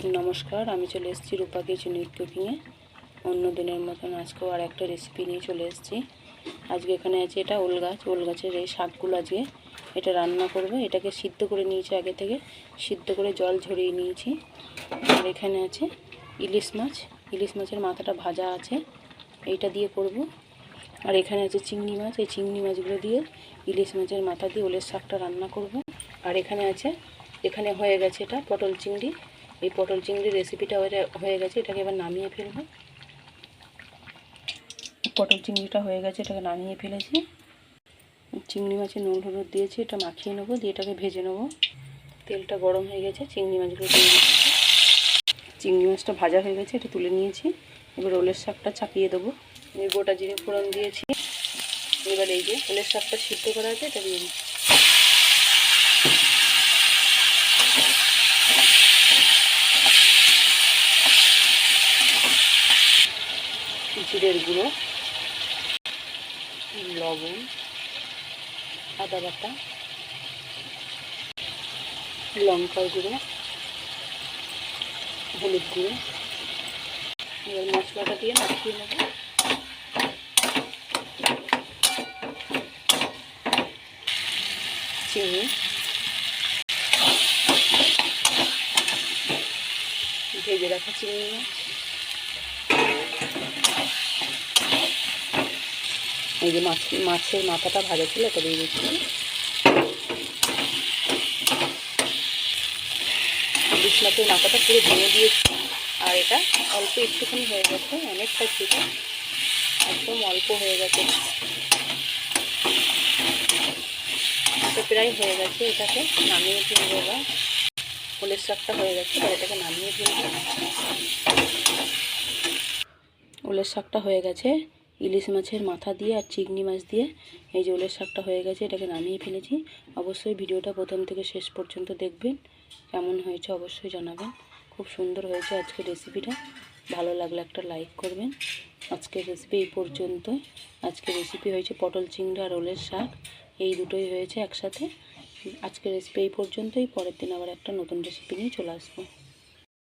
नमस्कार আমি চলে এসেছি রূপা কিচেন উইথ কুকিংয়ে অন্য দিনের মতন আজকেও আর একটা রেসিপি নিয়ে চলে এসেছি। আজকে এখানে আছে এটা ওল গাছের এই শাকগুলো আজকে এটা রান্না করব। এটাকে সিদ্ধ করে নিয়েছি, আগে থেকে সিদ্ধ করে জল ঝরিয়ে নিয়েছি। আর এখানে আছে ইলিশ মাছের মাথাটা ভাজা আছে, এইটা দিয়ে করব। আর এখানে আছে চিংড়ি মাছ, এই চিংড়ি মাছগুলো দিয়ে ইলিশ মাছের মাথা দিয়ে ওলের শাকটা রান্না করব। আর এখানে হয়ে গেছে এটা পটল চিংড়ি। এই পটল চিংড়ির রেসিপিটা হয়ে গেছে, এটাকে এবার নামিয়ে ফেলব। পটল চিংড়িটা হয়ে গেছে, এটাকে নামিয়ে ফেলেছি। চিংড়ি মাছে নুন হলুদ দিয়েছি, এটা মাখিয়ে নেবো, দিয়ে এটাকে ভেজে নেবো। তেলটা গরম হয়ে গেছে, চিংড়ি মাছগুলো দিয়ে দিচ্ছি। চিংড়ি মাছটা ভাজা হয়ে গেছে, এটা তুলে নিয়েছি। এবার ওলের শাকটা চাপিয়ে দেবো। আমি গোটা জিরে ফোড়ন দিয়েছি। এবার এই যে ওলের শাকটা সিদ্ধ করা আছে, এটা দিয়ে দিচ্ছি। জিরের গুঁড়ো, লবণ, আদা বাটা, লঙ্কার গুঁড়ো, হলুদ গুঁড়ো। এবার মশলাটা দিয়ে মাখিয়ে নেব। চিনি, ভেজে রাখা চিংড়ি মাছ, এই যে মাছের মাথাটা ভাজা ছিল এটা দিয়ে দিচ্ছি। ইলিশ মাছের মাথাটা পুরো ভেঙে দিয়েছি। আর এটা অল্প একটুখানি হয়ে গেছে, অনেকটা ছিল, একদম অল্প হয়ে গেছে। এটা প্রায় হয়ে গেছে, এটাকে নামিয়ে ফেলবো। এবার ওলের শাকটা হয়ে গেছে, এবার এটাকে নামিয়ে ফেলবো। ওলের শাকটা হয়ে গেছে ইলিশ মাছের মাথা দিয়ে আর চিংড়ি মাছ দিয়ে। এই যে ওলের শাকটা হয়ে গেছে, এটাকে নামিয়ে ফেলেছি। অবশ্যই ভিডিওটা প্রথম থেকে শেষ পর্যন্ত দেখবেন, কেমন হয়েছে অবশ্যই জানাবেন। খুব সুন্দর হয়েছে আজকের রেসিপিটা। ভালো লাগলে একটা লাইক করবেন। আজকের রেসিপি এই পর্যন্তই। আজকের রেসিপি হয়েছে পটল চিংড়ি আর ওলের শাক, এই দুটোই হয়েছে একসাথে। আজকের রেসিপি এই পর্যন্তই। পরের দিন আবার একটা নতুন রেসিপি নিয়ে চলে আসবো।